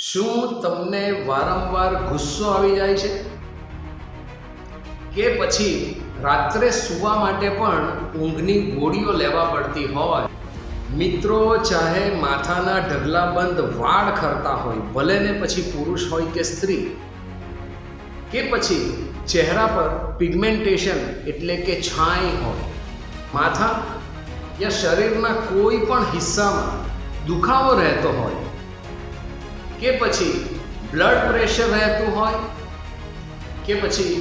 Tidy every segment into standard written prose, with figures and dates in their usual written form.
શું તમને વારંવાર ગુસ્સો આવી જાય છે કે પછી રાત્રે સૂવા માટે પણ ઊંઘની ગોળીઓ લેવા પડતી હોય? મિત્રો, ચાહે માથાના ઢગલાબંધ વાળ ખરતા હોય, ભલે ને પછી પુરુષ હોય કે સ્ત્રી, કે પછી ચહેરા પર પિગમેન્ટેશન એટલે કે છાંય હોય, માથા યા શરીરના કોઈ પણ હિસ્સામાં દુખાવો રહેતો હોય, કે પછી બ્લડ પ્રેશર રહેતું હોય, કે પછી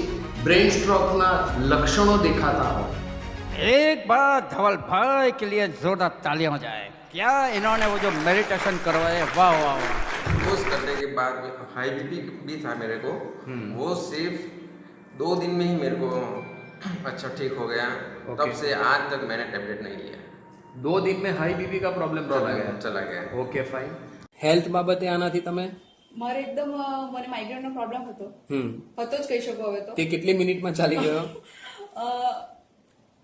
ब्रेन स्ट्रोक ना लक्षणों दिखाता हो। एक बार धवल भाई के लिए जोरदार तालियां हो जाए। क्या इन्होंने वो जो मेडिटेशन करवाए, वाह वाह वाह। कोर्स करने के बाद हाई बीपी भी था मेरे को, वो सिर्फ 2 दिन में ही मेरे को अच्छा ठीक हो गया। तब से आज तक मैंने टेबलेट नहीं लिया। 2 दिन में हाई बीपी का प्रॉब्लम चला गया। Okay fine. हेल्थ बाबते आनाथी તમે મારે એકદમ મને માઇગ્રેનનો પ્રોબ્લેમ હતો જ કહી શકો હવે તો. તે કેટલી મિનિટમાં ચાલી ગયો?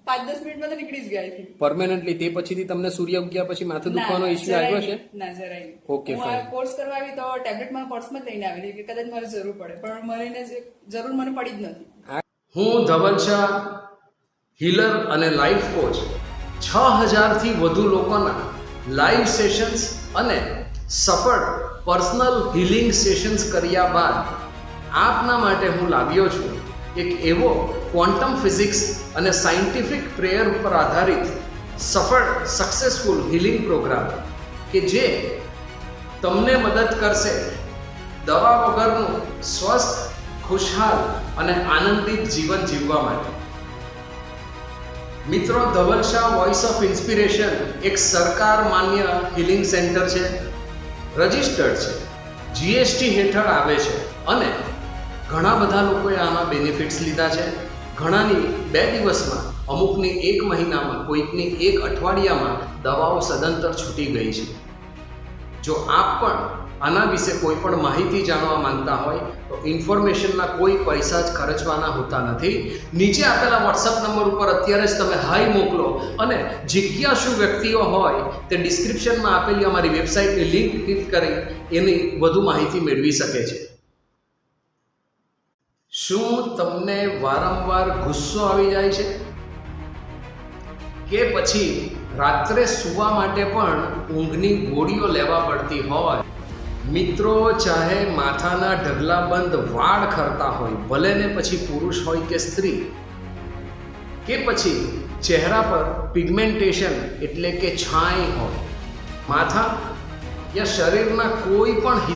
5-10 મિનિટમાં તો નીકળી જ ગયા હતી પરમેનન્ટલી. તે પછીથી તમને સૂર્ય ઉગ્યા પછી માથું દુખવાનો ઇશ્યુ આવ્યો છે? ના, જરાય નહીં. ઓકે હું ફાઇન. કોર્સ કરવા આવી તો ટેબ્લેટ મારા પર્સમાં જ લઈને આવેલી કે કદાચ મારે જરૂર પડે, પણ જરૂર મને પડી જ નથી. હું ધવલ શાહ, હીલર અને લાઈફ કોચ, 6000 થી વધુ લોકોના લાઈવ સેશન્સ અને સફળ પર્સનલ હીલિંગ સેશન્સ કર્યા બાદ આપના માટે હું લાવ્યો છું એક એવો ક્વોન્ટમ ફિઝિક્સ અને સાયન્ટિફિક પ્રેયર ઉપર આધારિત સફળ સક્સેસફુલ હીલિંગ પ્રોગ્રામ કે જે તમને મદદ કરશે દવા વગરનું સ્વસ્થ, ખુશહાલ અને આનંદિત જીવન જીવવા માટે. મિત્રો, Dhaval Shah voice of inspiration એક સરકાર માન્ય હિલિંગ સેન્ટર છે, રજિસ્ટર્ડ છે, જીએસટી હેઠળ આવે છે અને ઘણા બધા લોકોએ આના બેનિફિટ્સ લીધા છે. ઘણાની 2 દિવસમાં, અમુકની 1 મહિનામાં, કોઈકની 1 અઠવાડિયામાં દવાઓ સદંતર છૂટી ગઈ છે. જો આપ પણ આના વિશે કોઈ પણ માહિતી જાણવા માંગતા હોય તો ઇન્ફોર્મેશનના કોઈ પૈસા જ ખર્ચવાના હોતા નથી. નીચે આપેલા વોટ્સઅપ નંબર ઉપર અત્યારે જ તમે હાઈ મોકલો અને જિજ્ઞાસુ વ્યક્તિઓ હોય તે ડિસ્ક્રિપ્શનમાં આપેલી અમારી વેબસાઇટની લિંક ક્લિક કરી એની વધુ માહિતી મેળવી શકે છે. શું તમને વારંવાર ગુસ્સો આવી જાય છે કે પછી રાત્રે સૂવા માટે પણ ઊંઘની ગોળીઓ લેવા પડતી હોય? મિત્રો, ચાહે માથાના ઢગલાબંધ વાળ ખરતા હોય, ભલે ને પછી પુરુષ હોય કે સ્ત્રી, કે પછી ચહેરા પર પિગમેન્ટેશન એટલે કે છાંય હોય, માથા યા શરીરના કોઈ પણ